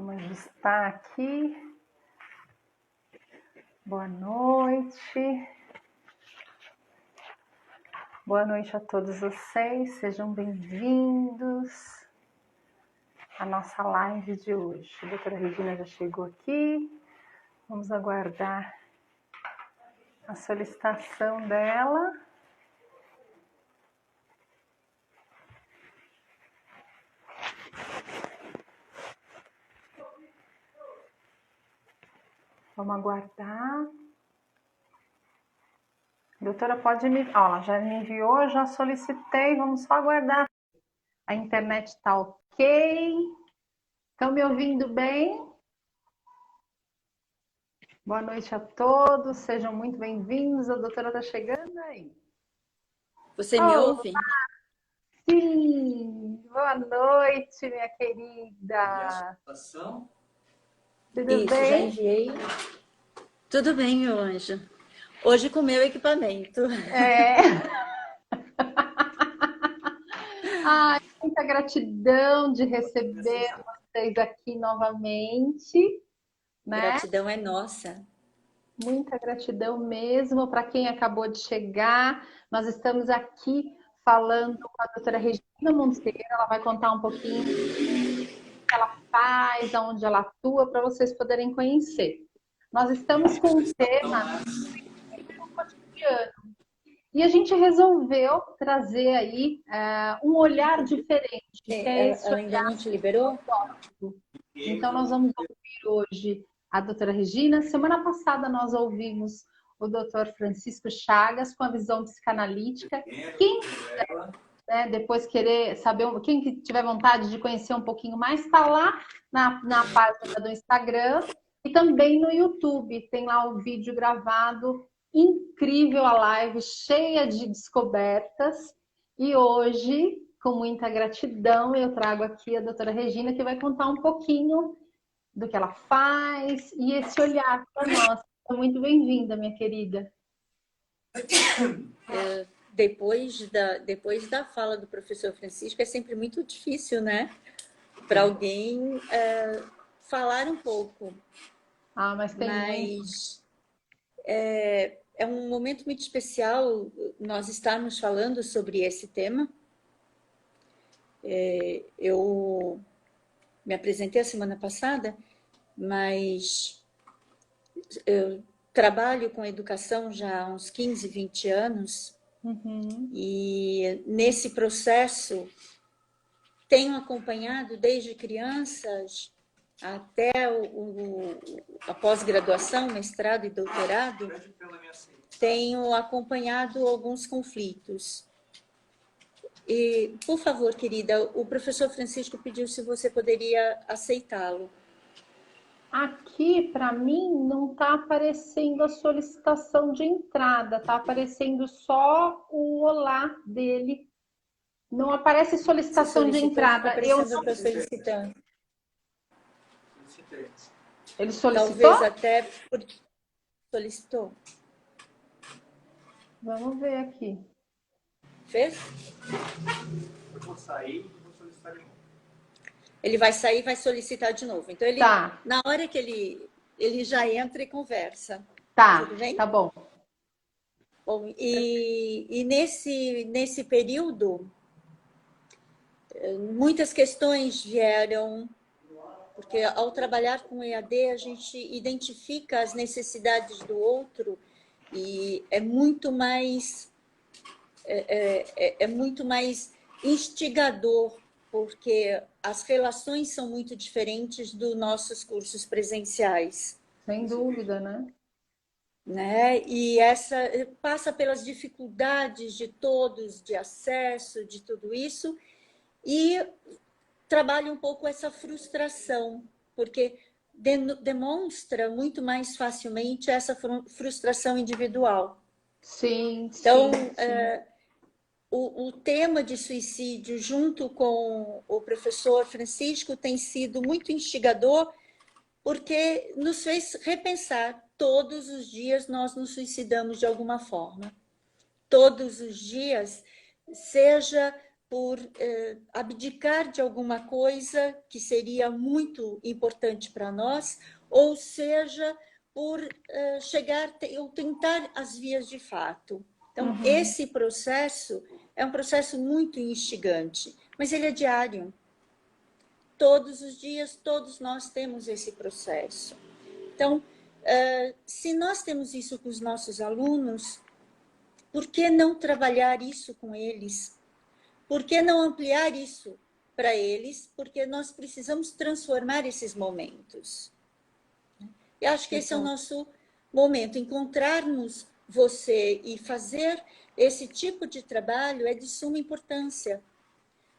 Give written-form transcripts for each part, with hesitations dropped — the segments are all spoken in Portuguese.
Vamos ajustar aqui. Boa noite. Boa noite a todos vocês. Sejam bem-vindos à nossa live de hoje. A doutora Regina já chegou aqui. Vamos aguardar a solicitação dela. Vamos aguardar. Doutora, pode me... Ó, ela já me enviou, já solicitei. Vamos só aguardar. A internet está ok. Estão me ouvindo bem? Boa noite a todos. Sejam muito bem-vindos. A doutora está chegando aí. Você me ouve? Sim. Boa noite, minha querida. Tudo Isso, bem? já enviei. Tudo bem, meu anjo. Hoje com o meu equipamento. Ai, muita gratidão de receber vocês aqui novamente, né? Gratidão é nossa. Muita gratidão mesmo para quem acabou de chegar. Nós estamos aqui falando com a doutora Regina Monteiro. Ela vai contar um pouquinho o que ela faz, aonde ela atua, para vocês poderem conhecer. Nós estamos com um tema do cotidiano. E a gente resolveu trazer aí um olhar diferente. Ela ainda não te liberou? Então, nós vamos ouvir hoje a doutora Regina. Semana passada nós ouvimos o doutor Francisco Chagas com a visão psicanalítica. Quem quiser, né, depois querer saber, quem tiver vontade de conhecer um pouquinho mais, está lá na página do Instagram e também no YouTube. Tem lá o vídeo gravado. Incrível a live, cheia de descobertas. E hoje, com muita gratidão, eu trago aqui a doutora Regina, que vai contar um pouquinho do que ela faz e esse olhar para nós. Seja muito bem-vinda, minha querida. Depois da fala do professor Francisco, é sempre muito difícil, né? Para alguém falar um pouco. Mas tem muito. É um momento muito especial nós estarmos falando sobre esse tema. Eu me apresentei a semana passada, mas eu trabalho com educação já há uns 15, 20 anos. E nesse processo tenho acompanhado desde crianças até a pós-graduação, mestrado e doutorado, tenho acompanhado alguns conflitos. E, por favor, querida, o professor Francisco pediu se você poderia aceitá-lo. Aqui, para mim, não está aparecendo a solicitação de entrada, está aparecendo só o olá dele. Não aparece solicitação de entrada. Eu não estou solicitando. Ele solicitou? Talvez até porque solicitou. Vamos ver aqui. Fez? Eu vou sair e vou solicitar de novo. Ele vai sair e vai solicitar de novo. Então, ele, na hora que ele já entra e conversa. Tá, tudo bem? Tá bom. Bom, e nesse período, muitas questões vieram, porque ao trabalhar com EAD, a gente identifica as necessidades do outro e é muito mais instigador, porque as relações são muito diferentes dos nossos cursos presenciais. Sem dúvida, né? E essa passa pelas dificuldades de todos, de acesso, de tudo isso, e trabalha um pouco essa frustração, porque demonstra muito mais facilmente essa frustração individual. Sim, então, sim. O tema de suicídio, junto com o professor Francisco, tem sido muito instigador, porque nos fez repensar. Todos os dias nós nos suicidamos de alguma forma. Todos os dias, seja por abdicar de alguma coisa que seria muito importante para nós, ou seja, por chegar ou tentar as vias de fato. Então, esse processo é um processo muito instigante, mas ele é diário. Todos os dias, todos nós temos esse processo. Então, se nós temos isso com os nossos alunos, por que não trabalhar isso com eles? Por que não ampliar isso para eles? Porque nós precisamos transformar esses momentos. Eu acho que esse é o nosso momento. Encontrarmos você e fazer esse tipo de trabalho é de suma importância.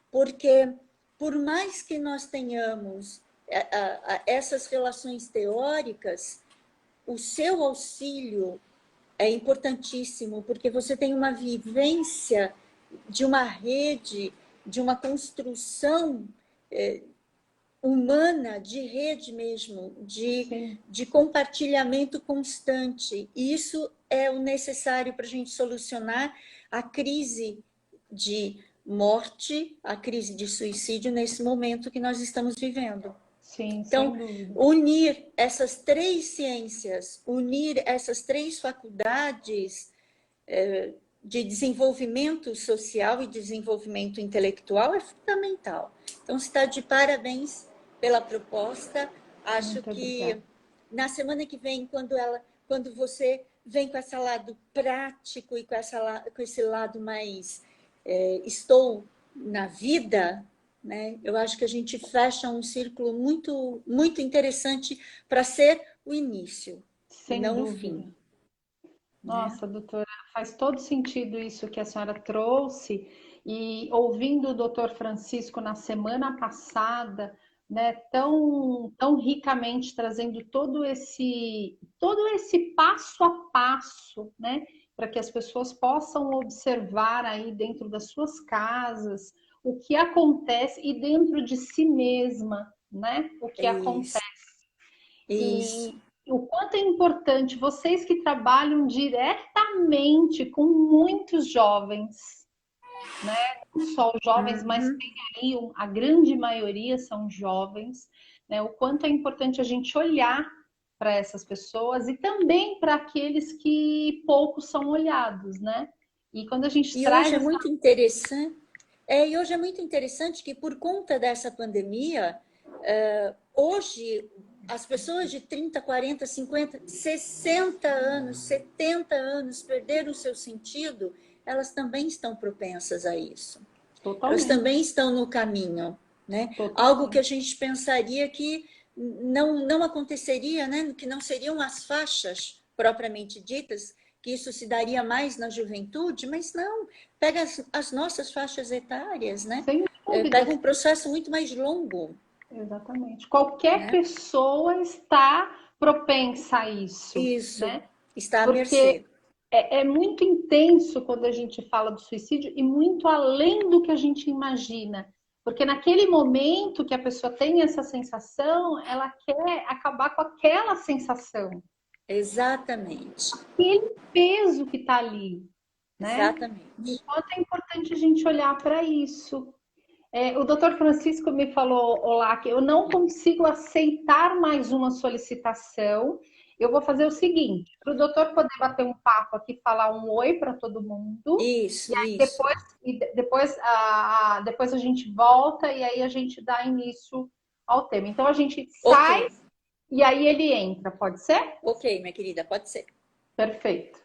Porque, por mais que nós tenhamos essas relações teóricas, o seu auxílio é importantíssimo, porque você tem uma vivência de uma rede, de uma construção humana, de rede mesmo, de compartilhamento constante. E isso é o necessário para a gente solucionar a crise de morte, a crise de suicídio nesse momento que nós estamos vivendo. Sim, então, unir essas três ciências, unir essas três faculdades de desenvolvimento social e desenvolvimento intelectual é fundamental. Então, você está de parabéns pela proposta. Acho muito que obrigada. Na semana que vem, quando você vem com esse lado prático e com esse lado mais estou na vida, né? Eu acho que a gente fecha um círculo muito, muito interessante para ser o início, Sem não dúvida. o fim. Nossa, doutora, faz todo sentido isso que a senhora trouxe. E ouvindo o doutor Francisco na semana passada, né, tão ricamente trazendo todo esse passo a passo, né, para que as pessoas possam observar aí dentro das suas casas o que acontece e dentro de si mesma, né, o que acontece. Isso. E o quanto é importante vocês que trabalham diretamente com muitos jovens, né? Não só os jovens, mas tem aí a grande maioria são jovens, né? O quanto é importante a gente olhar para essas pessoas e também para aqueles que poucos são olhados, né? E quando a gente traz hoje é muito interessante. E hoje é muito interessante que, por conta dessa pandemia, hoje as pessoas de 30, 40, 50, 60 anos, 70 anos perderam o seu sentido, elas também estão propensas a isso. Totalmente. Elas também estão no caminho, né? Algo que a gente pensaria que não aconteceria, né? Que não seriam as faixas propriamente ditas, que isso se daria mais na juventude, mas não. Pega as nossas faixas etárias, né? Sem dúvida. Pega um processo muito mais longo. Exatamente. Qualquer pessoa está propensa a isso. Isso, né? está à Porque mercê. É muito intenso quando a gente fala do suicídio e muito além do que a gente imagina. Porque naquele momento que a pessoa tem essa sensação, ela quer acabar com aquela sensação. Exatamente. Aquele peso que está ali. Né? Exatamente. Enquanto é importante a gente olhar para isso. O doutor Francisco me falou, olá, que eu não consigo aceitar mais uma solicitação. Eu vou fazer o seguinte, para o doutor poder bater um papo aqui, falar um oi para todo mundo. Isso, e aí isso. depois a gente volta e aí a gente dá início ao tema. Então a gente sai e aí ele entra, pode ser? Ok, minha querida, pode ser. Perfeito.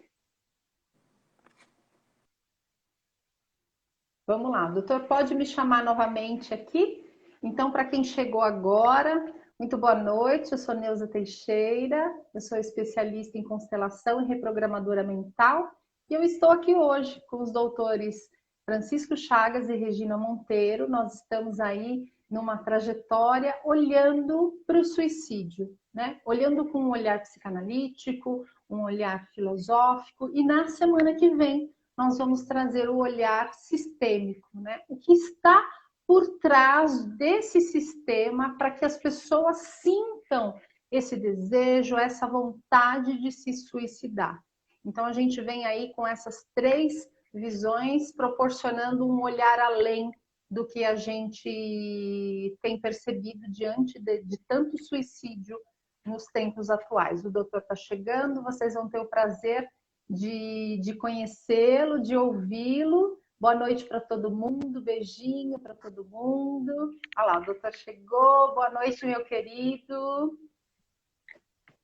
Vamos lá, doutor, pode me chamar novamente aqui? Então, para quem chegou agora, muito boa noite, eu sou Neuza Teixeira, eu sou especialista em constelação e reprogramadora mental, e eu estou aqui hoje com os doutores Francisco Chagas e Regina Monteiro. Nós estamos aí numa trajetória olhando para o suicídio, né? Olhando com um olhar psicanalítico, um olhar filosófico, e na semana que vem nós vamos trazer o olhar sistêmico, né? O que está por trás desse sistema para que as pessoas sintam esse desejo, essa vontade de se suicidar. Então a gente vem aí com essas três visões, proporcionando um olhar além do que a gente tem percebido diante de tanto suicídio nos tempos atuais. O doutor está chegando, vocês vão ter o prazer de conhecê-lo, de ouvi-lo. Boa noite para todo mundo, beijinho para todo mundo. Olha lá, o doutor chegou. Boa noite, meu querido.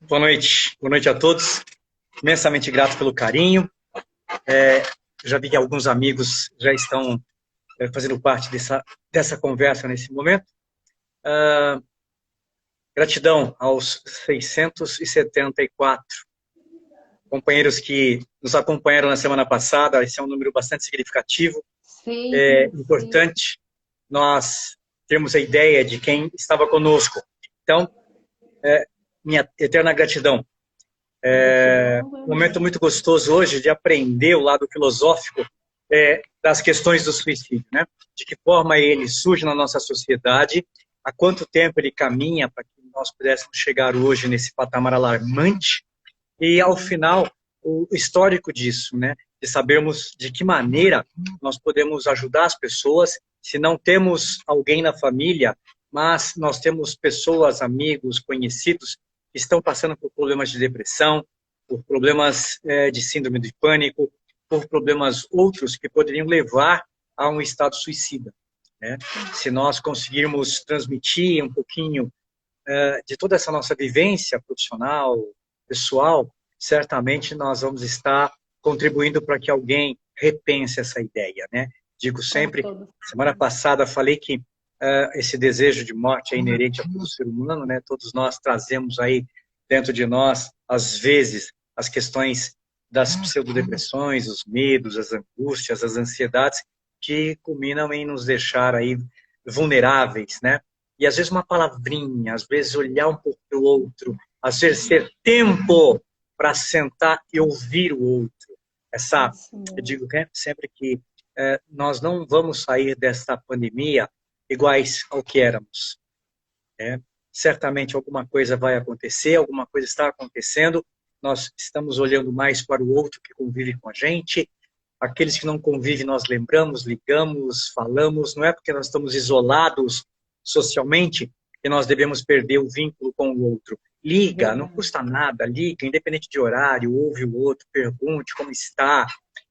Boa noite a todos. Imensamente grato pelo carinho. Já vi que alguns amigos já estão fazendo parte dessa conversa nesse momento. Gratidão aos 674 companheiros que nos acompanharam na semana passada. Esse é um número bastante significativo. Sim, É importante nós termos a ideia de quem estava conosco. Então, minha eterna gratidão. Um momento muito gostoso hoje de aprender o lado filosófico das questões do suicídio, né? De que forma ele surge na nossa sociedade, há quanto tempo ele caminha para que nós pudéssemos chegar hoje nesse patamar alarmante e, ao final, o histórico disso, né? De sabermos de que maneira nós podemos ajudar as pessoas se não temos alguém na família, mas nós temos pessoas, amigos, conhecidos que estão passando por problemas de depressão, por problemas de síndrome de pânico, por problemas outros que poderiam levar a um estado suicida, né? Se nós conseguirmos transmitir um pouquinho de toda essa nossa vivência profissional, pessoal, certamente nós vamos estar contribuindo para que alguém repense essa ideia, né? Digo sempre, semana passada falei que esse desejo de morte é inerente a todo ser humano, né? Todos nós trazemos aí dentro de nós, às vezes, as questões das pseudodepressões, os medos, as angústias, as ansiedades, que culminam em nos deixar aí vulneráveis, né? E às vezes uma palavrinha, às vezes olhar um pouco para o outro, às vezes ter tempo para sentar e ouvir o outro. Eu digo sempre que nós não vamos sair desta pandemia iguais ao que éramos. Certamente alguma coisa vai acontecer, alguma coisa está acontecendo, nós estamos olhando mais para o outro que convive com a gente, aqueles que não convivem nós lembramos, ligamos, falamos, não é porque nós estamos isolados socialmente que nós devemos perder o vínculo com o outro. Liga, não custa nada, liga, independente de horário, ouve o outro, pergunte como está,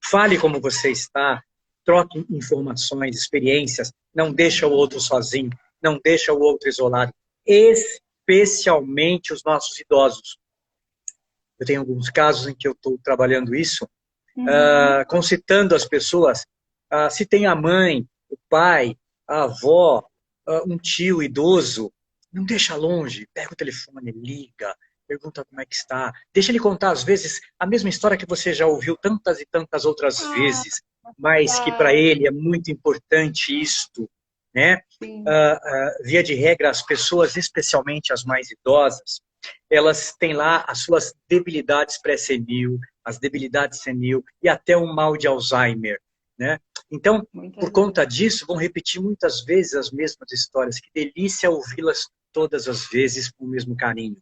fale como você está, troque informações, experiências, não deixa o outro sozinho, não deixa o outro isolado, especialmente os nossos idosos. Eu tenho alguns casos em que eu estou trabalhando isso, concitando as pessoas, se tem a mãe, o pai, a avó, um tio idoso, não deixa longe, pega o telefone, liga, pergunta como é que está, deixa ele contar às vezes a mesma história que você já ouviu tantas e tantas outras vezes, mas que para ele é muito importante isto, né? Via de regra, as pessoas, especialmente as mais idosas, elas têm lá as suas debilidades pré-senil, as debilidades senil e até um mal de Alzheimer, né? Então, por conta disso, vão repetir muitas vezes as mesmas histórias. Que delícia ouvi-las todas as vezes com o mesmo carinho.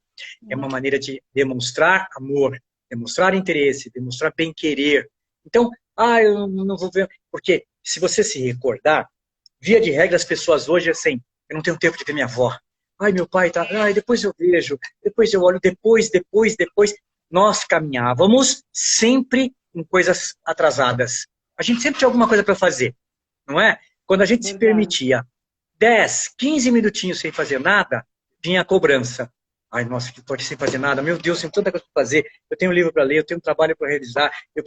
É uma maneira de demonstrar amor, demonstrar interesse, demonstrar bem-querer. Então, eu não vou ver... Porque, se você se recordar, via de regra, as pessoas hoje, assim, eu não tenho tempo de ver minha avó. Meu pai tá... depois eu vejo, depois eu olho, depois. Nós caminhávamos sempre em coisas atrasadas. A gente sempre tinha alguma coisa para fazer, não é? Quando a gente se permitia 10, 15 minutinhos sem fazer nada, vinha a cobrança. Nossa, que estou aqui sem fazer nada. Meu Deus, tem tanta coisa para fazer. Eu tenho um livro para ler, eu tenho um trabalho para realizar. Eu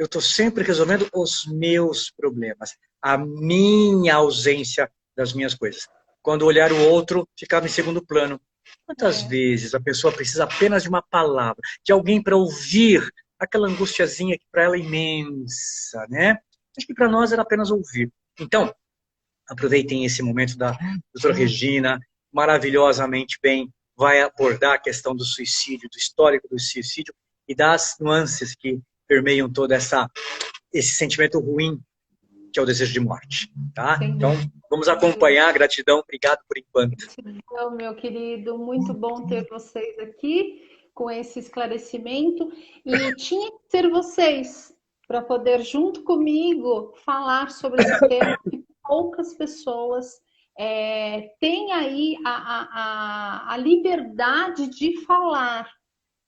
estou sempre resolvendo os meus problemas. A minha ausência das minhas coisas. Quando olhar o outro, ficava em segundo plano. Quantas vezes a pessoa precisa apenas de uma palavra, de alguém para ouvir aquela angustiazinha que para ela é imensa, né? Acho que para nós era apenas ouvir. Então, aproveitem esse momento da doutora Regina, maravilhosamente bem, vai abordar a questão do suicídio, do histórico do suicídio e das nuances que permeiam todo esse sentimento ruim que é o desejo de morte, tá? Então, vamos acompanhar. Gratidão, obrigado por enquanto. Gratidão, meu querido, muito bom ter vocês aqui com esse esclarecimento. E tinha que ser vocês, para poder, junto comigo, falar sobre esse tema que poucas pessoas têm aí a liberdade de falar,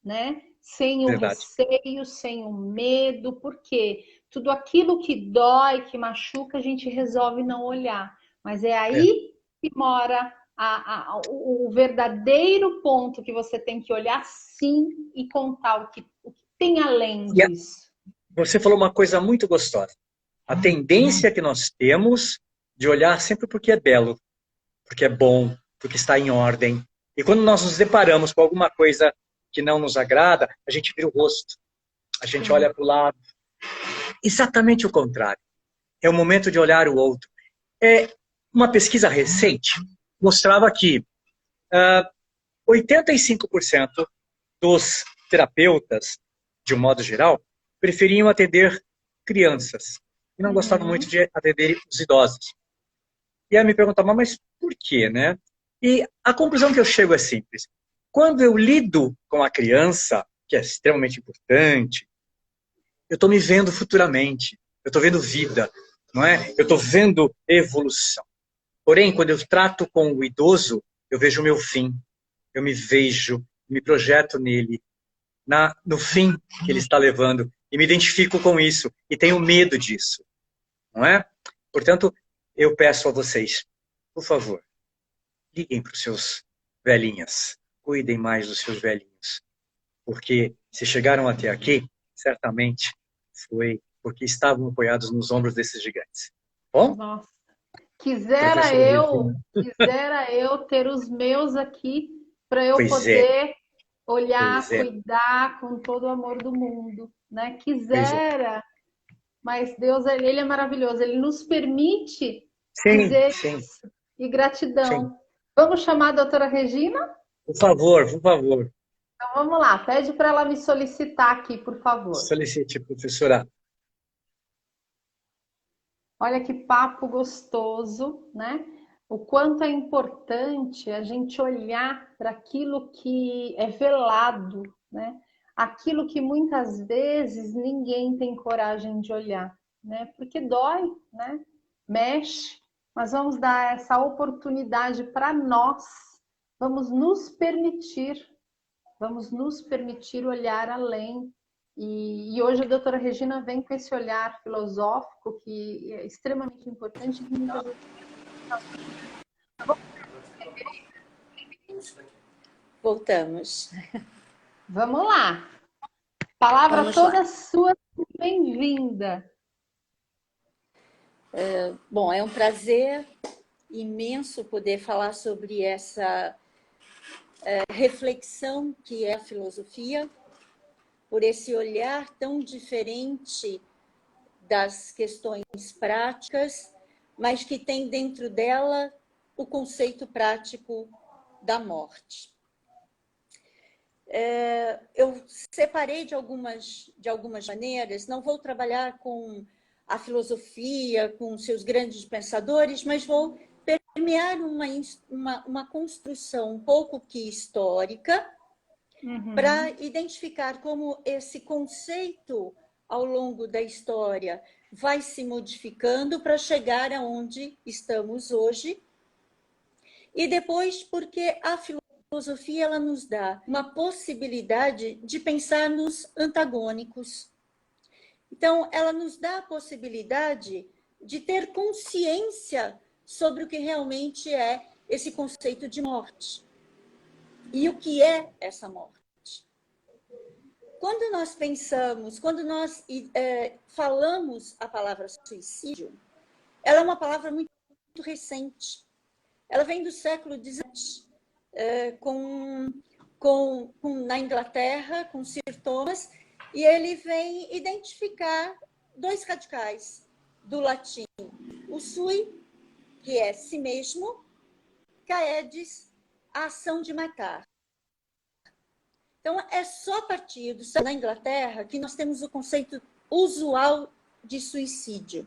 né? Sem o Verdade. receio, sem o medo, porque tudo aquilo que dói, que machuca, a gente resolve não olhar. Mas é É. aí que mora o verdadeiro ponto que você tem que olhar sim e contar o que tem além E disso. você falou uma coisa muito gostosa. A tendência que nós temos de olhar sempre porque é belo, porque é bom, porque está em ordem. E quando nós nos deparamos com alguma coisa que não nos agrada, a gente vira o rosto, a gente olha para o lado. Exatamente o contrário. É o momento de olhar o outro. Uma pesquisa recente mostrava que 85% dos terapeutas, de um modo geral, preferiam atender crianças e não gostavam muito de atender os idosos. E aí me perguntava, mas por quê, né? E a conclusão que eu chego é simples. Quando eu lido com a criança, que é extremamente importante, eu estou me vendo futuramente, eu estou vendo vida, não é? Eu estou vendo evolução. Porém, quando eu trato com o idoso, eu vejo o meu fim, eu me vejo, me projeto nele, no fim que ele está levando, e me identifico com isso, e tenho medo disso, não é? Portanto, eu peço a vocês, por favor, liguem para os seus velhinhas, cuidem mais dos seus velhinhos, porque se chegaram até aqui, certamente foi porque estavam apoiados nos ombros desses gigantes. Bom? Nossa, quisera Professora eu ter os meus aqui para eu Pois é, poder olhar, pois é, cuidar com todo o amor do mundo, né? pois é. Quisera, mas Deus, ele é maravilhoso, ele nos permite Sim, dizer sim, isso. E sim. gratidão. Vamos chamar a doutora Regina? Por favor, por favor. Então vamos lá, pede para ela me solicitar aqui, por favor. Solicite, professora. Olha que papo gostoso, né? O quanto é importante a gente olhar para aquilo que é velado, né? Aquilo que muitas vezes ninguém tem coragem de olhar, né? Porque dói, né? Mexe, mas vamos dar essa oportunidade para nós. Vamos nos permitir olhar além. E hoje a doutora Regina vem com esse olhar filosófico que é extremamente importante e que muitas vezes... Voltamos. Vamos lá. Palavra Vamos toda lá. sua, bem-vinda. Bom, é um prazer imenso poder falar sobre essa reflexão que é a filosofia, por esse olhar tão diferente das questões práticas, mas que tem dentro dela o conceito prático da morte. Eu separei de algumas maneiras, não vou trabalhar com a filosofia, com seus grandes pensadores, mas vou permear uma construção um pouco que histórica, para identificar como esse conceito, ao longo da história, vai se modificando para chegar aonde estamos hoje. E depois, porque a filosofia ela nos dá uma possibilidade de pensar nos antagônicos. Então, ela nos dá a possibilidade de ter consciência sobre o que realmente é esse conceito de morte. E o que é essa morte? Quando nós pensamos, quando nós falamos a palavra suicídio, ela é uma palavra muito recente. Ela vem do século XVII, na Inglaterra, com Sir Thomas, e ele vem identificar dois radicais do latim. O sui, que é si mesmo, caedis, a ação de matar. Então, é só a partir da Inglaterra que nós temos o conceito usual de suicídio,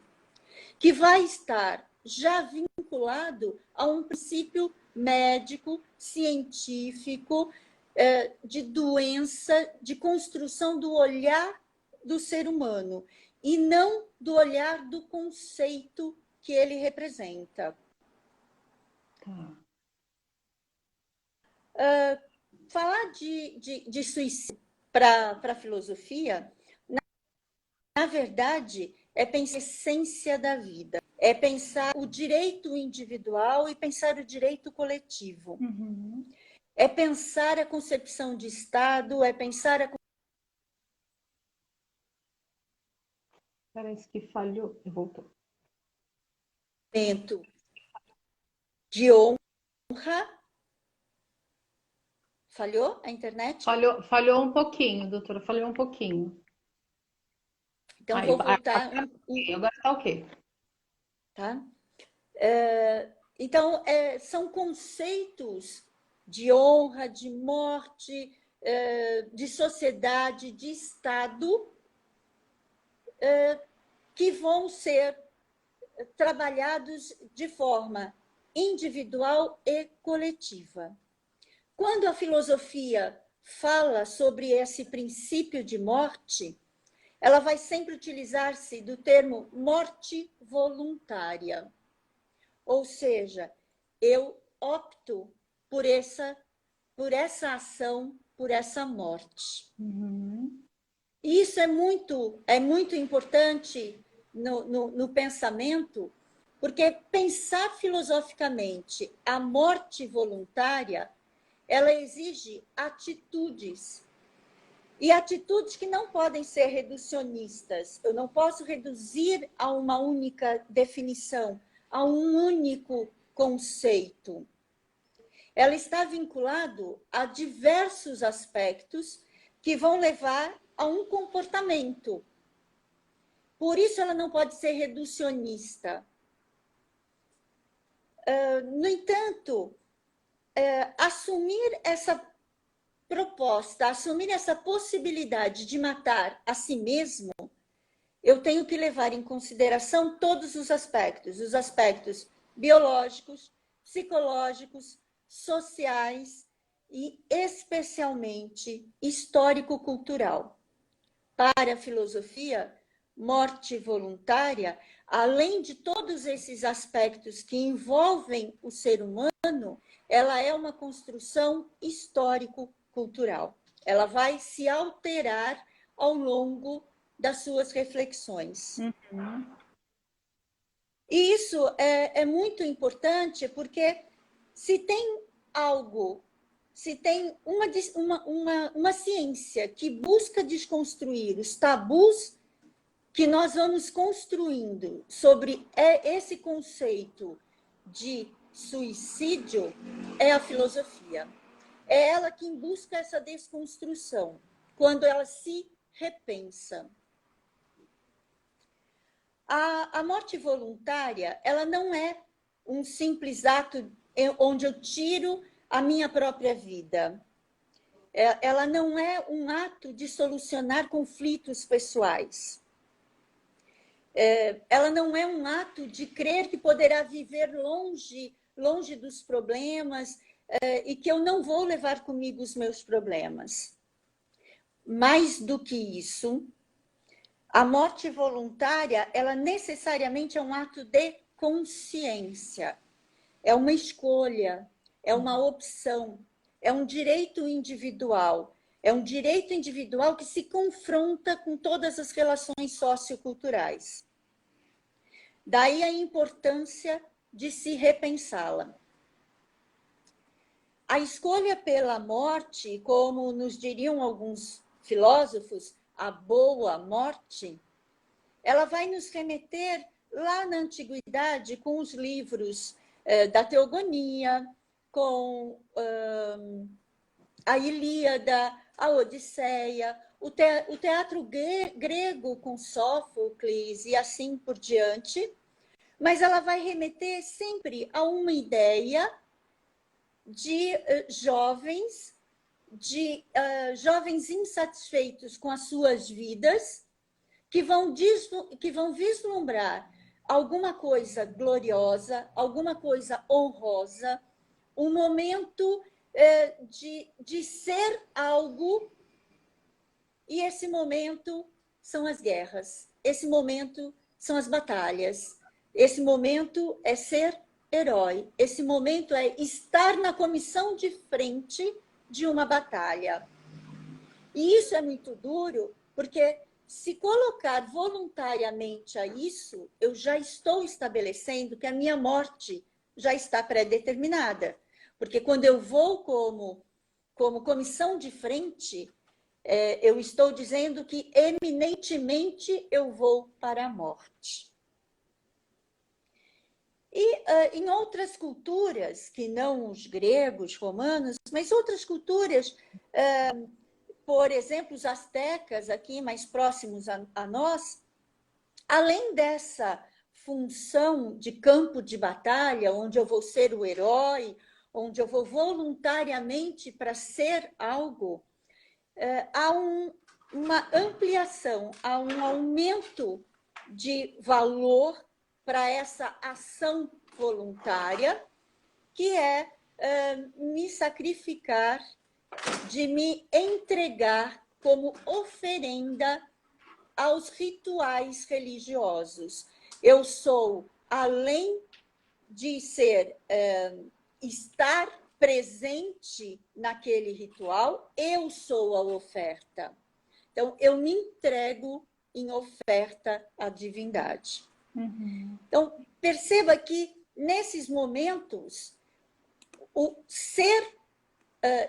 que vai estar já vinculado a um princípio médico, científico, de doença, de construção do olhar do ser humano. e não do olhar do conceito que ele representa. Falar de suicídio para a filosofia, na verdade, é pensar a essência da vida, é pensar o direito individual e pensar o direito coletivo. Uhum. É pensar a concepção de Estado, é pensar a... Parece que falhou. Voltou. De honra. Falhou a internet? Falhou um pouquinho, doutora, falhou um pouquinho. Então, Aí, vou voltar. agora está ok. Tá? Então, são conceitos de honra, de morte, de sociedade, de Estado, que vão ser trabalhados de forma individual e coletiva. Quando a filosofia fala sobre esse princípio de morte, ela vai sempre utilizar-se do termo morte voluntária. Ou seja, eu opto por essa ação, por essa morte. Uhum. E isso é muito importante no pensamento, porque pensar filosoficamente a morte voluntária, ela exige atitudes. E atitudes que não podem ser reducionistas. Eu não posso reduzir a uma única definição, a um único conceito. Ela está vinculada a diversos aspectos que vão levar a um comportamento. Por isso, ela não pode ser reducionista. No entanto, assumir essa proposta, assumir essa possibilidade de matar a si mesmo, eu tenho que levar em consideração todos os aspectos biológicos, psicológicos, sociais e especialmente histórico-cultural. Para a filosofia, morte voluntária, além de todos esses aspectos que envolvem o ser humano, ela é uma construção histórico-cultural. Ela vai se alterar ao longo das suas reflexões. Uhum. E isso é muito importante porque se tem algo, se tem uma ciência que busca desconstruir os tabus que nós vamos construindo sobre esse conceito de suicídio, é a filosofia. É ela quem busca essa desconstrução, quando ela se repensa. A morte voluntária, ela não é um simples ato onde eu tiro a minha própria vida. Ela não é um ato de solucionar conflitos pessoais. Ela não é um ato de crer que poderá viver longe dos problemas e que eu não vou levar comigo os meus problemas. Mais do que isso, a morte voluntária, ela necessariamente é um ato de consciência. É uma escolha, é uma opção, é um direito individual. É um direito individual que se confronta com todas as relações socioculturais. Daí a importância de se repensá-la. A escolha pela morte, como nos diriam alguns filósofos, a boa morte, ela vai nos remeter lá na antiguidade com os livros da Teogonia, com a Ilíada, a Odisseia, o teatro grego com Sófocles e assim por diante, mas ela vai remeter sempre a uma ideia de jovens insatisfeitos com as suas vidas, que vão vislumbrar alguma coisa gloriosa, alguma coisa honrosa, um momento de ser algo, e esse momento são as guerras. esse momento são as batalhas. Esse momento é ser herói. Esse momento é estar na comissão de frente de uma batalha. E isso é muito duro, porque se colocar voluntariamente a isso, eu já estou estabelecendo que a minha morte já está pré-determinada. Porque quando eu vou como comissão de frente, eu estou dizendo que eminentemente eu vou para a morte. E em outras culturas, que não os gregos, romanos, mas outras culturas, por exemplo, os astecas, aqui mais próximos a nós, além dessa função de campo de batalha, onde eu vou ser o herói, onde eu vou voluntariamente para ser algo, há uma ampliação, há um aumento de valor para essa ação voluntária, que é me sacrificar, de me entregar como oferenda aos rituais religiosos. Eu sou, além de estar presente naquele ritual, eu sou a oferta. Então, eu me entrego em oferta à divindade. Uhum. Então, perceba que, nesses momentos, o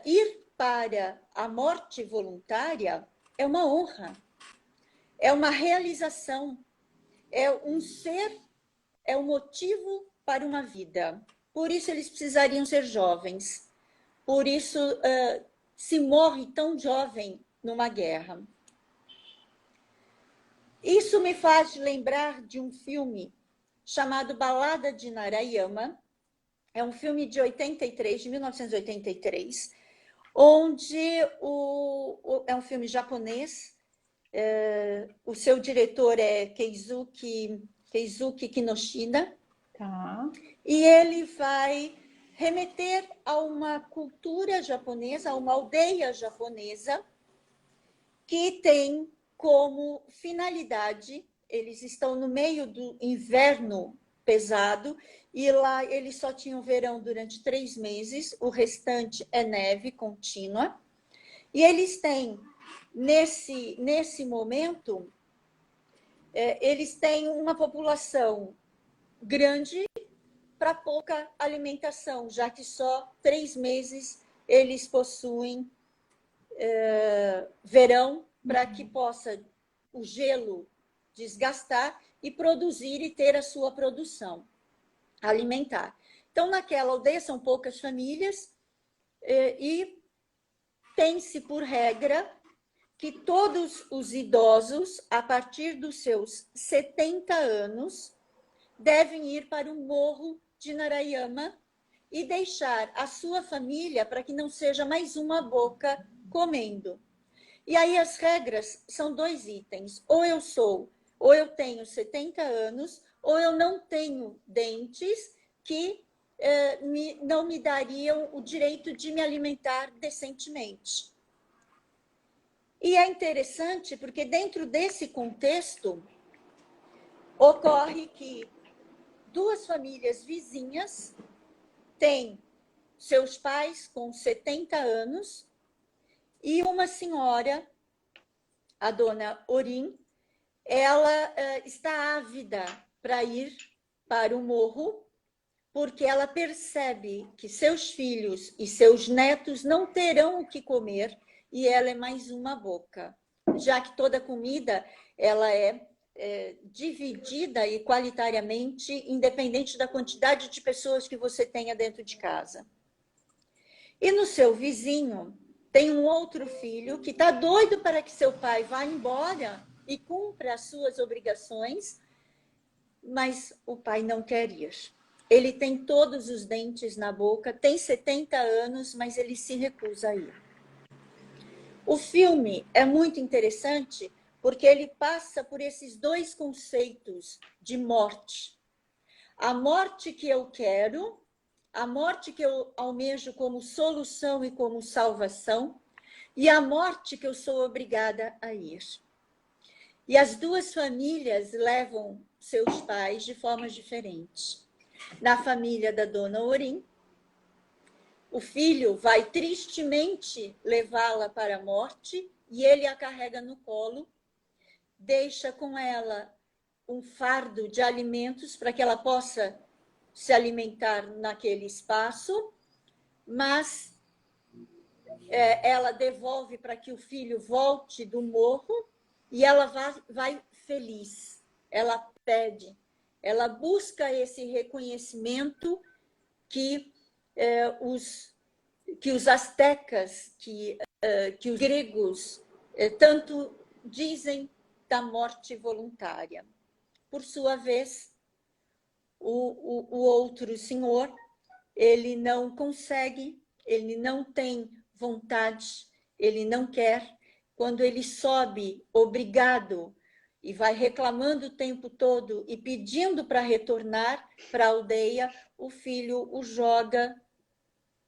ir para a morte voluntária é uma honra, é uma realização, é um ser, é um motivo para uma vida. Por isso eles precisariam ser jovens. Por isso se morre tão jovem numa guerra. Isso me faz lembrar de um filme chamado Balada de Narayama. É um filme de 1983, onde é um filme japonês. O seu diretor é Keizuki Kinoshita. Tá. E ele vai remeter a uma cultura japonesa, a uma aldeia japonesa, que tem como finalidade, eles estão no meio do inverno pesado, e lá eles só tinham verão durante 3 meses, o restante é neve contínua, e eles têm, nesse momento, eles têm uma população grande para pouca alimentação, já que só 3 meses eles possuem verão para que possa o gelo desgastar e produzir e ter a sua produção alimentar. Então, naquela aldeia são poucas famílias e tem-se por regra que todos os idosos, a partir dos seus 70 anos, devem ir para o Morro de Narayama e deixar a sua família para que não seja mais uma boca comendo. E aí as regras são 2 itens. Ou eu tenho 70 anos, ou eu não tenho dentes que não me dariam o direito de me alimentar decentemente. E é interessante porque dentro desse contexto ocorre que 2 famílias vizinhas têm seus pais com 70 anos e uma senhora, a dona Orin, ela está ávida para ir para o morro, porque ela percebe que seus filhos e seus netos não terão o que comer e ela é mais uma boca, já que toda comida ela é dividida igualitariamente, independente da quantidade de pessoas que você tenha dentro de casa. E no seu vizinho tem um outro filho que está doido para que seu pai vá embora e cumpra as suas obrigações, mas o pai não quer ir. Ele tem todos os dentes na boca, tem 70 anos, mas ele se recusa a ir. O filme é muito interessante porque ele passa por esses 2 conceitos de morte. A morte que eu quero, a morte que eu almejo como solução e como salvação, e a morte que eu sou obrigada a ir. E as duas famílias levam seus pais de formas diferentes. Na família da dona Orim, o filho vai tristemente levá-la para a morte e ele a carrega no colo, deixa com ela um fardo de alimentos para que ela possa se alimentar naquele espaço, mas ela devolve para que o filho volte do morro e ela vai feliz. Ela pede, ela busca esse reconhecimento que os astecas, que os gregos tanto dizem da morte voluntária. Por sua vez, o outro senhor, ele não consegue, ele não tem vontade, ele não quer. Quando ele sobe, obrigado, e vai reclamando o tempo todo e pedindo para retornar para a aldeia, o filho o joga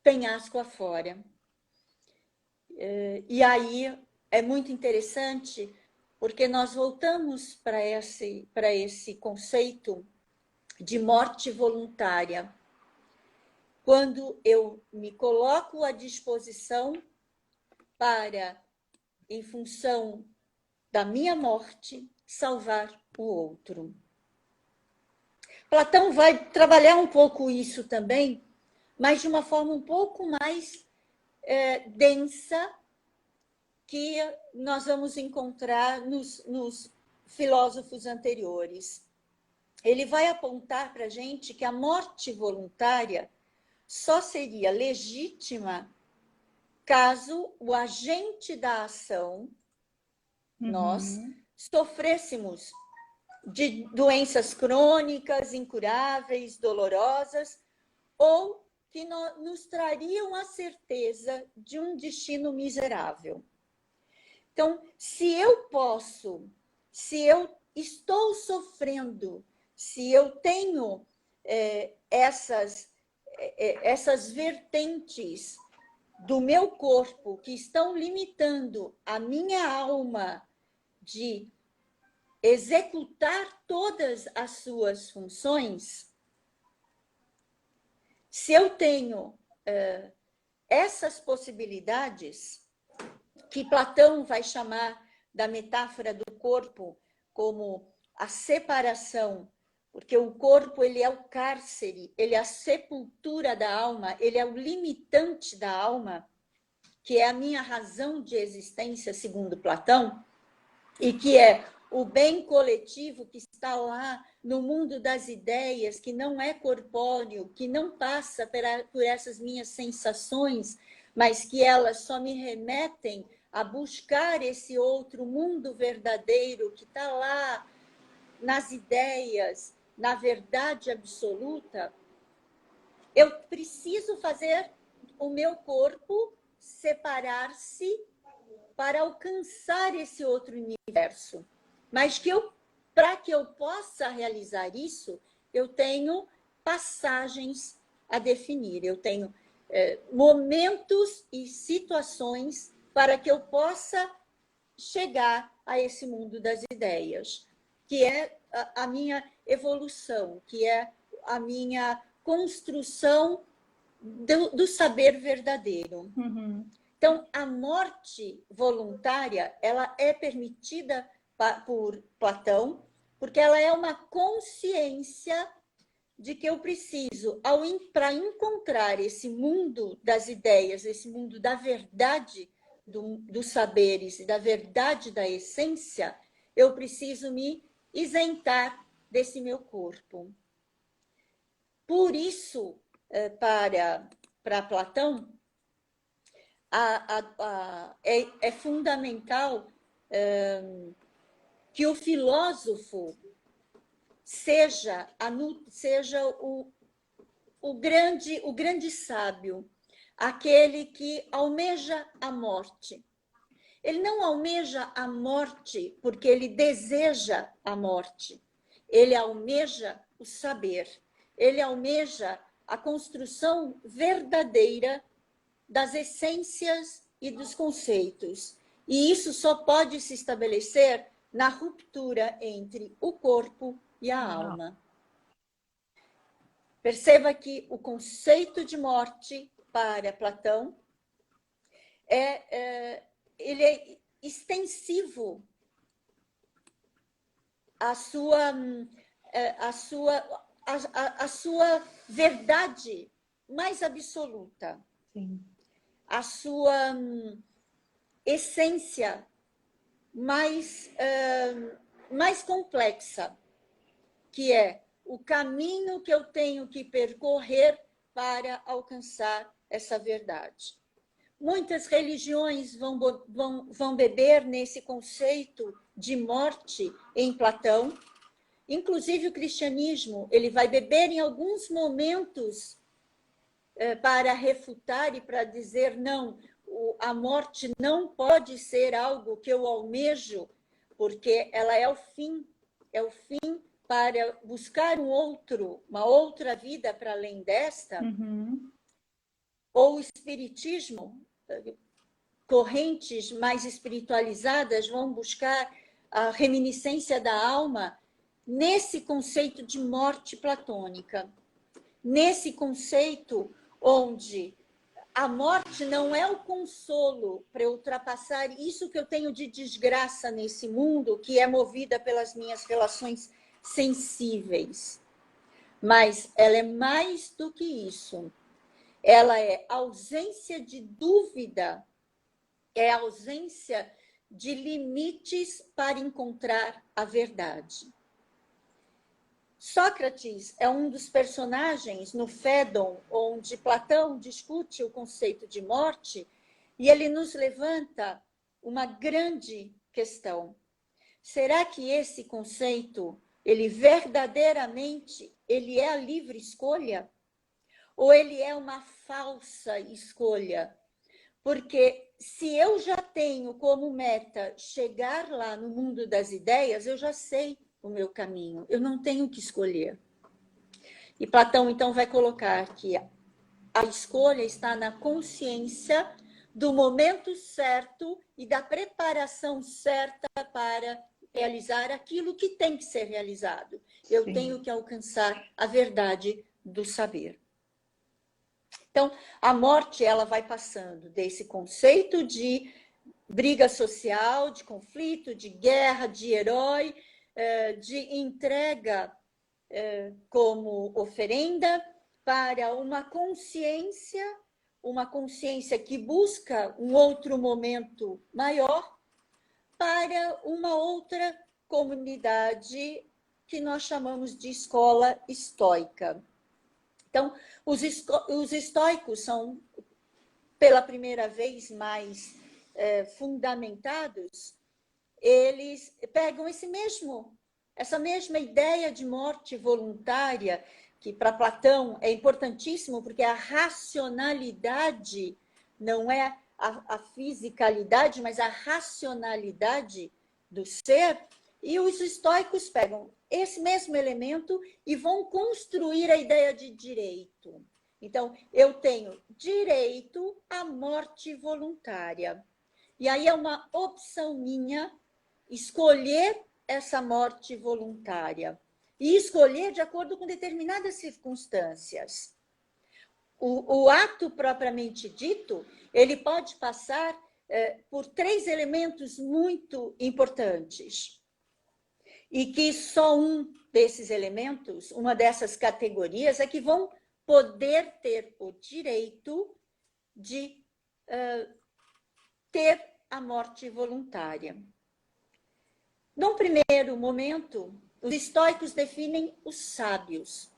penhasco afora. E aí é muito interessante, porque nós voltamos para esse conceito de morte voluntária. Quando eu me coloco à disposição para, em função da minha morte, salvar o outro. Platão vai trabalhar um pouco isso também, mas de uma forma um pouco mais densa, que nós vamos encontrar nos filósofos anteriores. Ele vai apontar para a gente que a morte voluntária só seria legítima caso o agente da ação, nós, sofrêssemos de doenças crônicas, incuráveis, dolorosas, ou que nos trariam a certeza de um destino miserável. Então, se eu estou sofrendo, se eu tenho essas vertentes do meu corpo que estão limitando a minha alma de executar todas as suas funções, se eu tenho essas possibilidades, que Platão vai chamar da metáfora do corpo como a separação, porque o corpo ele é o cárcere, ele é a sepultura da alma, ele é o limitante da alma, que é a minha razão de existência, segundo Platão, e que é o bem coletivo que está lá no mundo das ideias, que não é corpóreo, que não passa por essas minhas sensações, mas que elas só me remetem a buscar esse outro mundo verdadeiro que está lá nas ideias, na verdade absoluta. Eu preciso fazer o meu corpo separar-se para alcançar esse outro universo. Mas para que eu possa realizar isso, eu tenho passagens a definir, eu tenho momentos e situações para que eu possa chegar a esse mundo das ideias, que é a minha evolução, que é a minha construção do saber verdadeiro. Então, a morte voluntária, ela é permitida por Platão, porque ela é uma consciência de que eu preciso, para encontrar esse mundo das ideias, esse mundo da verdade dos saberes e da verdade da essência, eu preciso me isentar desse meu corpo. Por isso, para Platão, é fundamental que o filósofo seja o grande sábio, aquele que almeja a morte. Ele não almeja a morte porque ele deseja a morte. Ele almeja o saber. Ele almeja a construção verdadeira das essências e dos conceitos. E isso só pode se estabelecer na ruptura entre o corpo e a alma. Perceba que o conceito de morte para Platão ele é extensivo à sua verdade mais absoluta. Sim. A sua essência mais complexa, que é o caminho que eu tenho que percorrer para alcançar essa verdade. Muitas religiões vão beber nesse conceito de morte em Platão, inclusive o cristianismo, ele vai beber em alguns momentos para refutar e para dizer, não, a morte não pode ser algo que eu almejo, porque ela é o fim para buscar uma outra vida para além desta. Uhum. Ou o espiritismo, correntes mais espiritualizadas vão buscar a reminiscência da alma nesse conceito de morte platônica, nesse conceito onde a morte não é o consolo para ultrapassar isso que eu tenho de desgraça nesse mundo, que é movida pelas minhas relações sensíveis. Mas ela é mais do que isso. Ela é ausência de dúvida, é ausência de limites para encontrar a verdade. Sócrates é um dos personagens no Fédon, onde Platão discute o conceito de morte, e ele nos levanta uma grande questão. Será que esse conceito, ele verdadeiramente, ele é a livre escolha? Ou ele é uma falsa escolha? Porque se eu já tenho como meta chegar lá no mundo das ideias, eu já sei o meu caminho, eu não tenho que escolher. E Platão, então, vai colocar que a escolha está na consciência do momento certo e da preparação certa para realizar aquilo que tem que ser realizado. Eu tenho que alcançar a verdade do saber. Então, a morte, ela vai passando desse conceito de briga social, de conflito, de guerra, de herói, de entrega como oferenda, para uma consciência que busca um outro momento maior, para uma outra comunidade que nós chamamos de escola estoica. Então, os estoicos são, pela primeira vez, mais fundamentados. Eles pegam essa mesma ideia de morte voluntária, que para Platão é importantíssimo, porque a racionalidade não é a fisicalidade, mas a racionalidade do ser. E os estoicos pegam esse mesmo elemento e vão construir a ideia de direito. Então, eu tenho direito à morte voluntária. E aí é uma opção minha escolher essa morte voluntária. E escolher de acordo com determinadas circunstâncias. O ato propriamente dito, ele pode passar por 3 elementos muito importantes. E que só um desses elementos, uma dessas categorias, é que vão poder ter o direito de ter a morte voluntária. Num primeiro momento, os estoicos definem os sábios.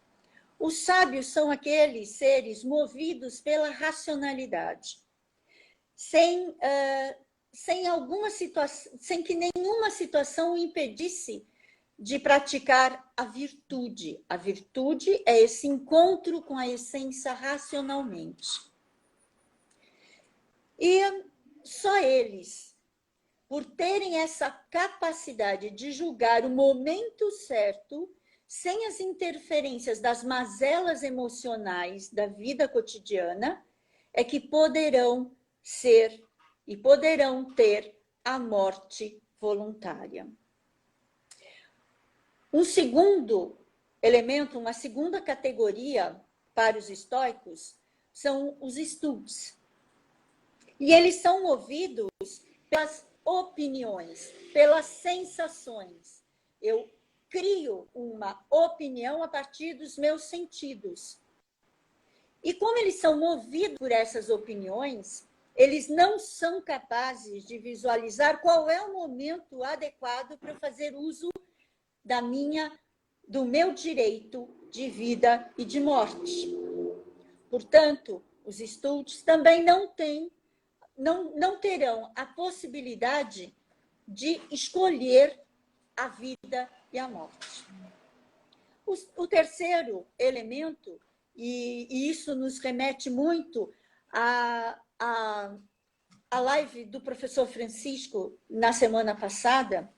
Os sábios são aqueles seres movidos pela racionalidade, sem que nenhuma situação o impedisse de praticar a virtude. A virtude é esse encontro com a essência racionalmente. E só eles, por terem essa capacidade de julgar o momento certo, sem as interferências das mazelas emocionais da vida cotidiana, é que poderão ser e poderão ter a morte voluntária. Um segundo elemento, uma segunda categoria para os estoicos são os stults. E eles são movidos pelas opiniões, pelas sensações. Eu crio uma opinião a partir dos meus sentidos. E como eles são movidos por essas opiniões, eles não são capazes de visualizar qual é o momento adequado para fazer uso do meu direito de vida e de morte. Portanto, os stults também não terão a possibilidade de escolher a vida e a morte. O terceiro elemento, e isso nos remete muito à live do professor Francisco na semana passada,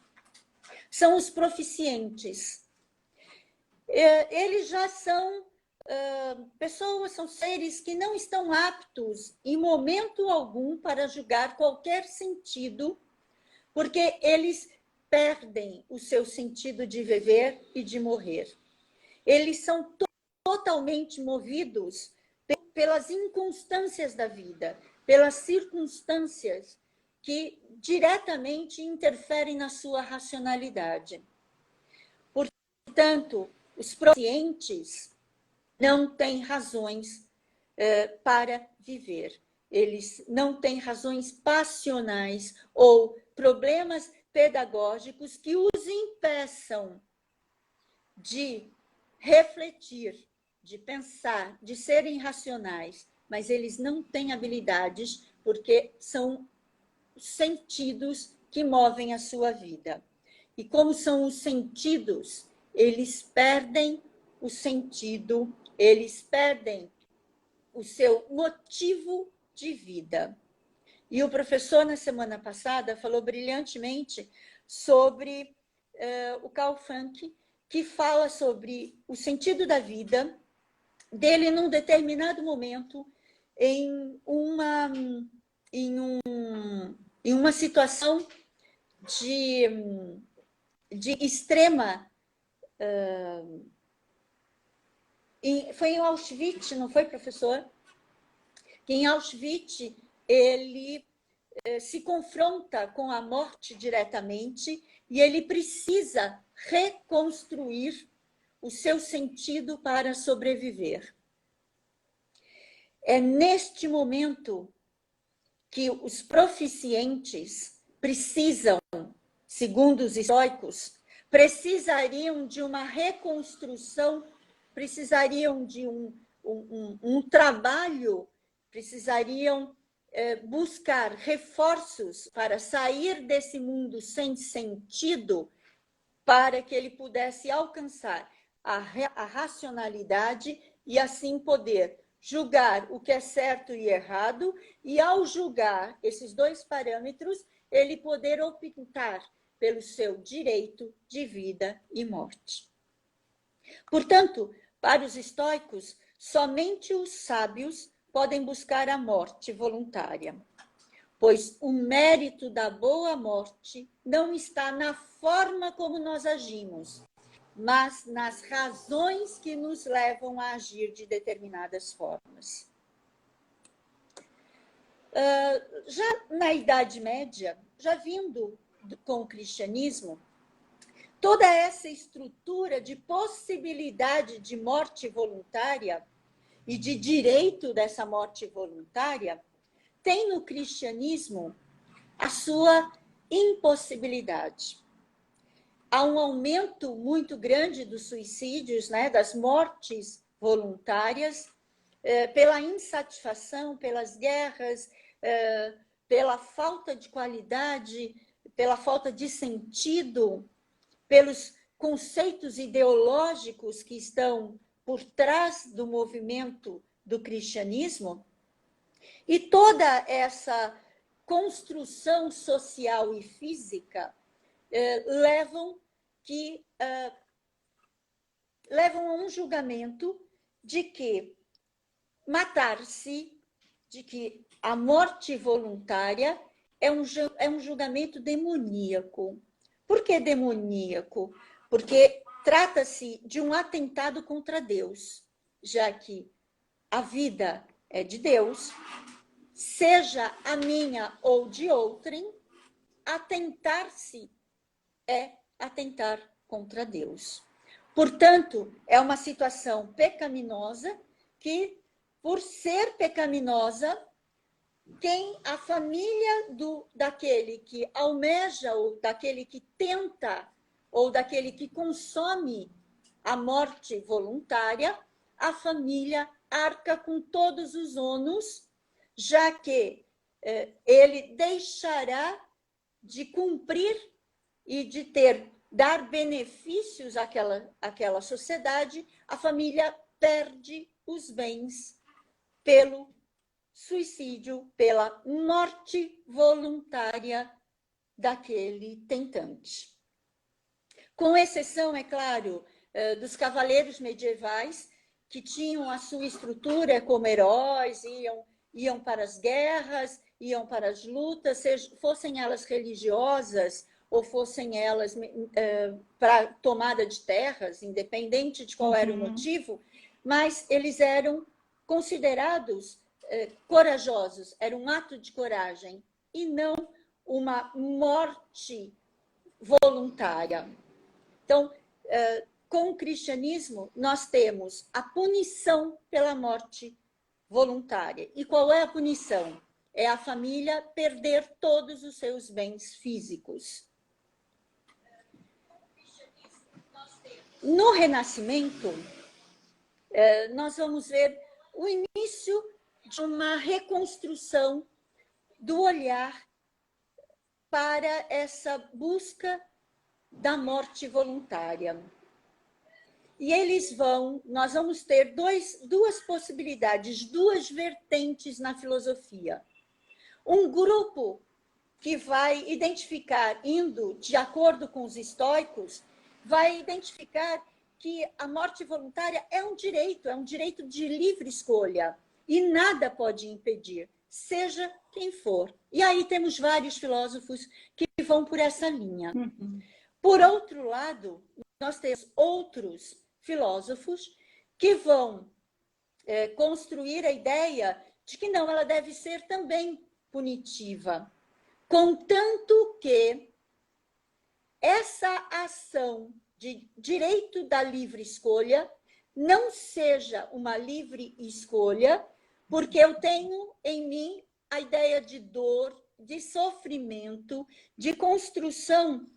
são os proficientes. Eles já são pessoas, são seres que não estão aptos em momento algum para julgar qualquer sentido, porque eles perdem o seu sentido de viver e de morrer. Eles são totalmente movidos pelas inconstâncias da vida, pelas circunstâncias que diretamente interferem na sua racionalidade. Portanto, os proficientes não têm razões para viver. Eles não têm razões passionais ou problemas pedagógicos que os impeçam de refletir, de pensar, de serem racionais, mas eles não têm habilidades porque são sentidos que movem a sua vida. E como são os sentidos, eles perdem o sentido, eles perdem o seu motivo de vida. E o professor, na semana passada, falou brilhantemente sobre o Carl Funk, que fala sobre o sentido da vida dele num determinado momento, em uma situação de extrema... foi em Auschwitz, não foi, professor? Que em Auschwitz ele se confronta com a morte diretamente e ele precisa reconstruir o seu sentido para sobreviver. É neste momento que os proficientes precisam, segundo os estoicos, precisariam de uma reconstrução, precisariam de um trabalho, precisariam buscar reforços para sair desse mundo sem sentido, para que ele pudesse alcançar a racionalidade e assim poder julgar o que é certo e errado, e ao julgar esses dois parâmetros, ele poder optar pelo seu direito de vida e morte. Portanto, para os estoicos, somente os sábios podem buscar a morte voluntária, pois o mérito da boa morte não está na forma como nós agimos, mas nas razões que nos levam a agir de determinadas formas. Já na Idade Média, já vindo com o cristianismo, toda essa estrutura de possibilidade de morte voluntária e de direito dessa morte voluntária tem no cristianismo a sua impossibilidade. Há um aumento muito grande dos suicídios, né, das mortes voluntárias, pela insatisfação, pelas guerras, pela falta de qualidade, pela falta de sentido, pelos conceitos ideológicos que estão por trás do movimento do cristianismo. E toda essa construção social e física levam a um julgamento de que matar-se, de que a morte voluntária é um julgamento demoníaco. Por que demoníaco? Porque trata-se de um atentado contra Deus, já que a vida é de Deus, seja a minha ou de outrem, atentar-se é atentar contra Deus. Portanto, é uma situação pecaminosa que, por ser pecaminosa, a família daquele que almeja, ou daquele que tenta, ou daquele que consome a morte voluntária, a família arca com todos os ônus, já que ele deixará de cumprir e de dar benefícios àquela sociedade, a família perde os bens pelo suicídio, pela morte voluntária daquele tentante. Com exceção, é claro, dos cavaleiros medievais, que tinham a sua estrutura como heróis, iam para as guerras, iam para as lutas, fossem elas religiosas ou fossem elas para tomada de terras, independente de qual era o motivo, mas eles eram considerados corajosos, era um ato de coragem e não uma morte voluntária. Então, com o cristianismo, nós temos a punição pela morte voluntária. E qual é a punição? É a família perder todos os seus bens físicos. No Renascimento, nós vamos ver o início de uma reconstrução do olhar para essa busca da morte voluntária. E nós vamos ter duas possibilidades, duas vertentes na filosofia. Um grupo que vai identificar, indo de acordo com os estoicos, vai identificar que a morte voluntária é um direito de livre escolha, e nada pode impedir, seja quem for. E aí temos vários filósofos que vão por essa linha. Por outro lado, nós temos outros filósofos que vão construir a ideia de que não, ela deve ser também punitiva, contanto que essa ação de direito da livre escolha não seja uma livre escolha, porque eu tenho em mim a ideia de dor, de sofrimento, de construção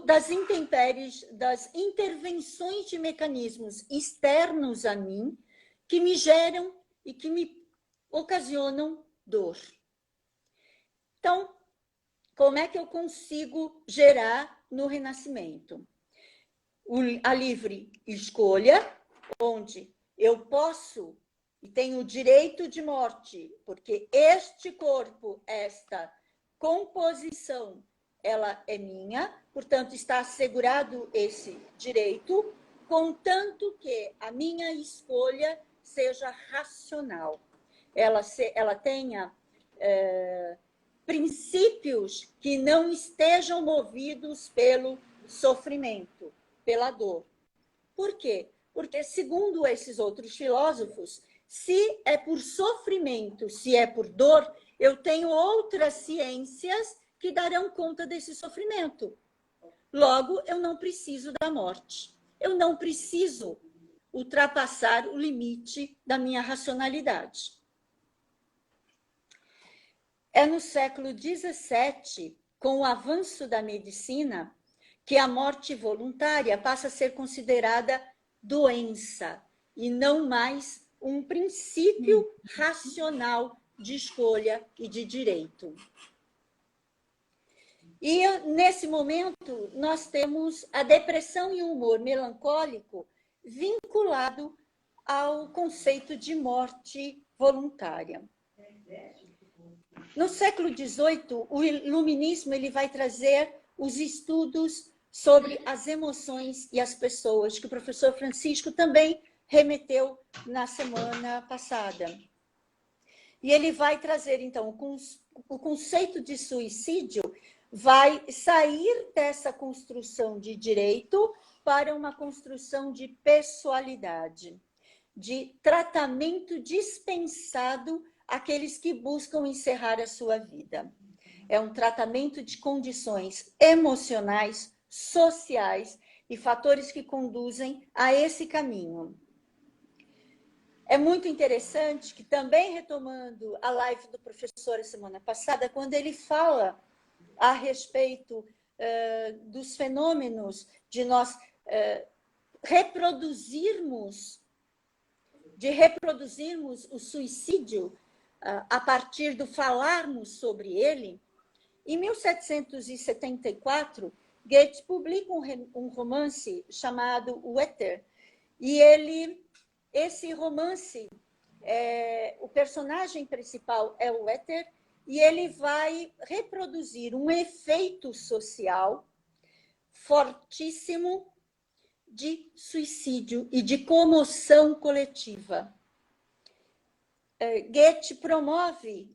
das intempéries, das intervenções de mecanismos externos a mim, que me geram e que me ocasionam dor. Então, como é que eu consigo gerar no Renascimento? A livre escolha, onde eu posso e tenho o direito de morte, porque este corpo, esta composição, ela é minha, portanto, está assegurado esse direito, contanto que a minha escolha seja racional. Ela tenha princípios que não estejam movidos pelo sofrimento, pela dor. Por quê? Porque, segundo esses outros filósofos, se é por sofrimento, se é por dor, eu tenho outras ciências que darão conta desse sofrimento. Logo, eu não preciso da morte. Eu não preciso ultrapassar o limite da minha racionalidade. É no século XVII, com o avanço da medicina, que a morte voluntária passa a ser considerada doença e não mais um princípio racional de escolha e de direito. E, nesse momento, nós temos a depressão e o humor melancólico vinculado ao conceito de morte voluntária. No século XVIII, o iluminismo ele vai trazer os estudos sobre as emoções e as pessoas, que o professor Francisco também remeteu na semana passada. E ele vai trazer, então, o conceito de suicídio vai sair dessa construção de direito para uma construção de pessoalidade, de tratamento dispensado àqueles que buscam encerrar a sua vida. É um tratamento de condições emocionais, sociais e fatores que conduzem a esse caminho. É muito interessante que, também retomando a live do professor a semana passada, quando ele fala a respeito dos fenômenos de nós reproduzirmos o suicídio a partir do falarmos sobre ele, em 1774, Goethe publica um romance chamado O Éter, e esse romance, o personagem principal é o Éter, e ele vai reproduzir um efeito social fortíssimo de suicídio e de comoção coletiva. Goethe promove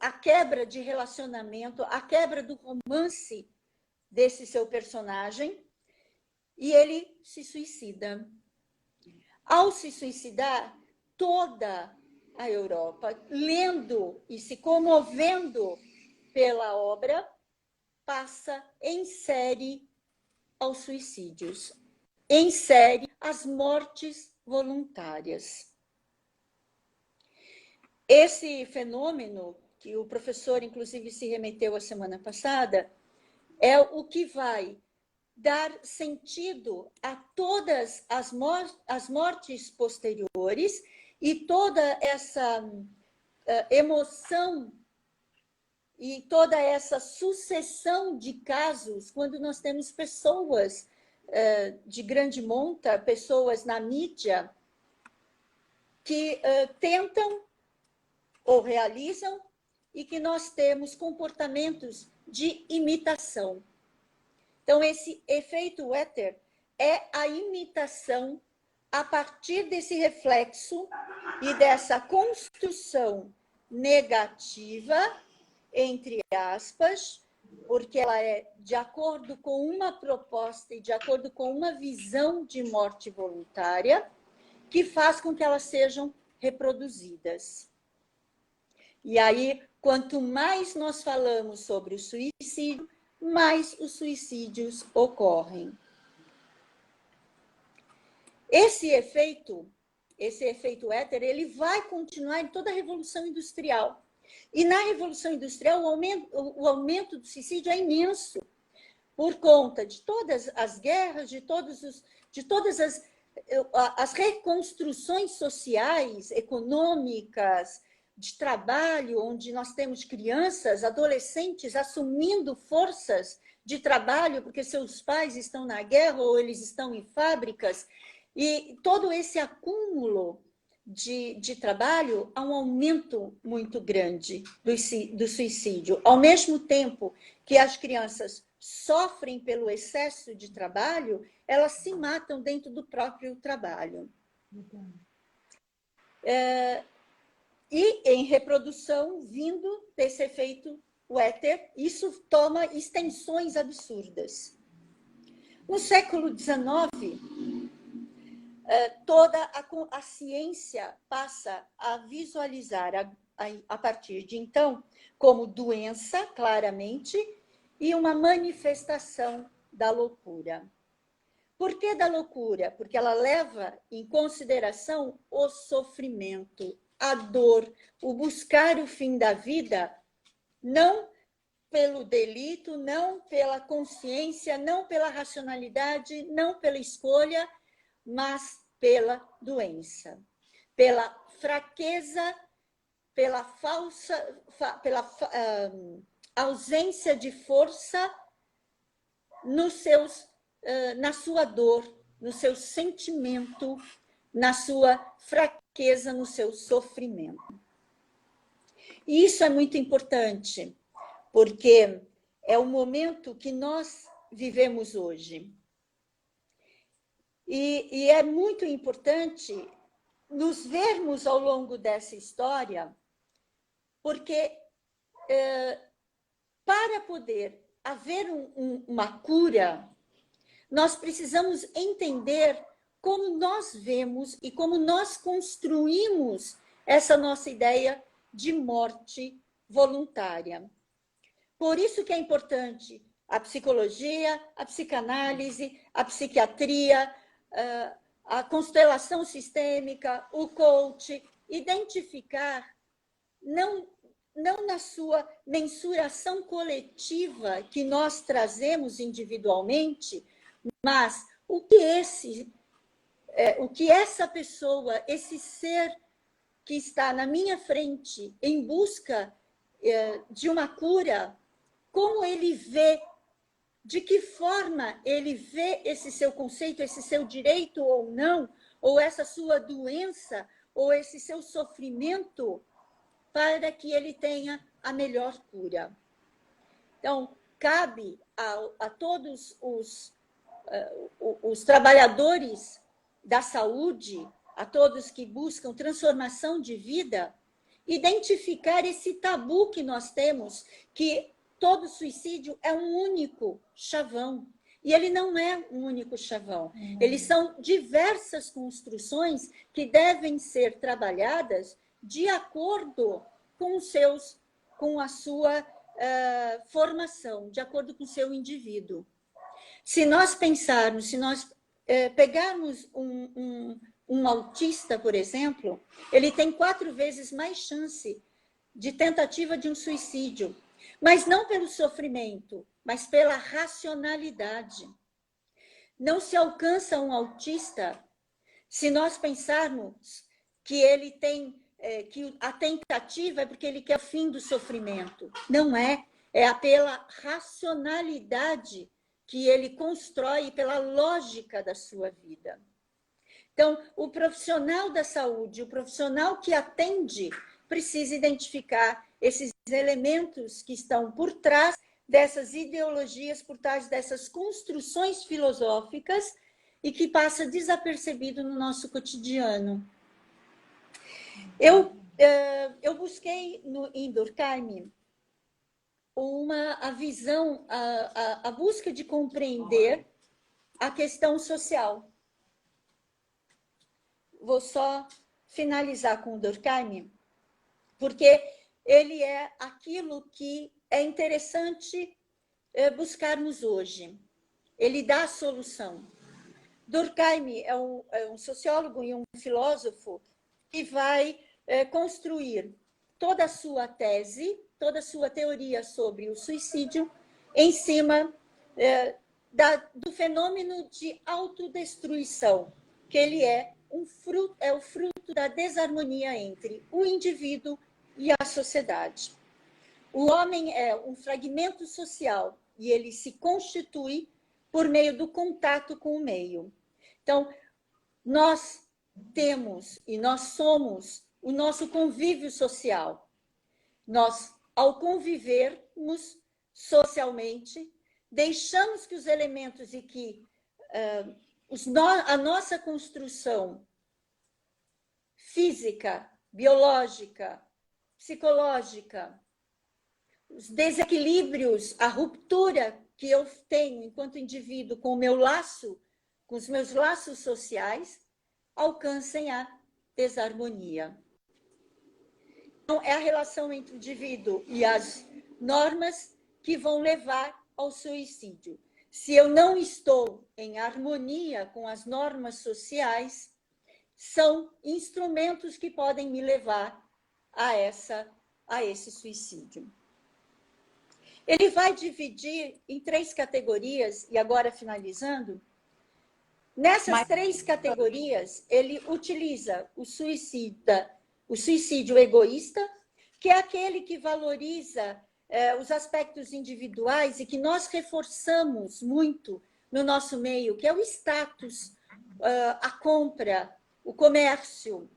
a quebra de relacionamento, a quebra do romance desse seu personagem, e ele se suicida. Ao se suicidar, toda a Europa, lendo e se comovendo pela obra, passa em série aos suicídios, em série às mortes voluntárias. Esse fenômeno, que o professor, inclusive, se remeteu a semana passada, é o que vai dar sentido a todas as mortes posteriores e toda essa emoção e toda essa sucessão de casos, quando nós temos pessoas de grande monta, pessoas na mídia, que tentam ou realizam, e que nós temos comportamentos de imitação. Então, esse efeito éter é a imitação a partir desse reflexo e dessa construção negativa, entre aspas, porque ela é de acordo com uma proposta e de acordo com uma visão de morte voluntária, que faz com que elas sejam reproduzidas. E aí, quanto mais nós falamos sobre o suicídio, mais os suicídios ocorrem. Esse efeito éter, ele vai continuar em toda a Revolução Industrial. E na Revolução Industrial, o aumento do suicídio é imenso, por conta de todas as guerras, de todas as reconstruções sociais, econômicas, de trabalho, onde nós temos crianças, adolescentes assumindo forças de trabalho porque seus pais estão na guerra ou eles estão em fábricas, e todo esse acúmulo de trabalho, há um aumento muito grande do suicídio. Ao mesmo tempo que as crianças sofrem pelo excesso de trabalho, elas se matam dentro do próprio trabalho. E em reprodução, vindo desse efeito éter, isso toma extensões absurdas. No século XIX, toda a ciência passa a visualizar a partir de então como doença, claramente, e uma manifestação da loucura. Por que da loucura? Porque ela leva em consideração o sofrimento, a dor, o buscar o fim da vida, não pelo delito, não pela consciência, não pela racionalidade, não pela escolha, mas pela doença, pela fraqueza, pela ausência de força na sua dor, no seu sentimento, na sua fraqueza, no seu sofrimento. E isso é muito importante, porque é o momento que nós vivemos hoje. E é muito importante nos vermos ao longo dessa história, porque para poder haver uma cura, nós precisamos entender como nós vemos e como nós construímos essa nossa ideia de morte voluntária. Por isso que é importante a psicologia, a psicanálise, a psiquiatria, a constelação sistêmica, o coach, identificar, não na sua mensuração coletiva que nós trazemos individualmente, mas o que essa pessoa, esse ser que está na minha frente em busca de uma cura, como ele vê, de que forma ele vê esse seu conceito, esse seu direito ou não, ou essa sua doença, ou esse seu sofrimento, para que ele tenha a melhor cura. Então, cabe a todos os trabalhadores da saúde, a todos que buscam transformação de vida, identificar esse tabu que nós temos, que todo suicídio é um único chavão. E ele não é um único chavão. Eles são diversas construções que devem ser trabalhadas de acordo com a sua formação, de acordo com o seu indivíduo. Se nós pensarmos, se nós pegarmos um autista, por exemplo, ele tem 4 vezes mais chance de tentativa de um suicídio, mas não pelo sofrimento, mas pela racionalidade. Não se alcança um autista se nós pensarmos que ele tem, que a tentativa é porque ele quer o fim do sofrimento. Não é, é pela racionalidade que ele constrói, pela lógica da sua vida. Então, o profissional da saúde, o profissional que atende, precisa identificar esses elementos que estão por trás dessas ideologias, por trás dessas construções filosóficas e que passa desapercebido no nosso cotidiano. Eu busquei em Durkheim a visão, a busca de compreender a questão social. Vou só finalizar com o Durkheim, porque ele é aquilo que é interessante buscarmos hoje. Ele dá a solução. Durkheim é um sociólogo e um filósofo que vai construir toda a sua tese, toda a sua teoria sobre o suicídio em cima do fenômeno de autodestruição, que ele é o fruto da desarmonia entre o indivíduo e a sociedade. O homem é um fragmento social e ele se constitui por meio do contato com o meio. Então, nós temos e nós somos o nosso convívio social. Nós, ao convivermos socialmente, deixamos que os elementos e que a nossa construção física, biológica, psicológica, os desequilíbrios, a ruptura que eu tenho enquanto indivíduo com o meu laço, com os meus laços sociais, alcancem a desarmonia. Então, é a relação entre o indivíduo e as normas que vão levar ao suicídio. Se eu não estou em harmonia com as normas sociais, são instrumentos que podem me levar a esse suicídio. Ele vai dividir em 3 categorias, e agora finalizando. Nessas 3 categorias, ele utiliza o suicídio egoísta, que é aquele que valoriza os aspectos individuais e que nós reforçamos muito no nosso meio, que é o status, a compra, o comércio.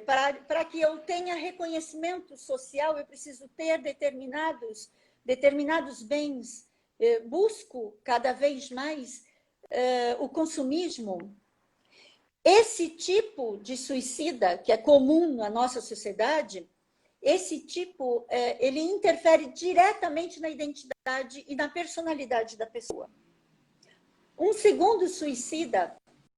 Para que eu tenha reconhecimento social, eu preciso ter determinados bens. Busco cada vez mais o consumismo. Esse tipo de suicida, que é comum na nossa sociedade, esse tipo, ele interfere diretamente na identidade e na personalidade da pessoa. Um segundo suicida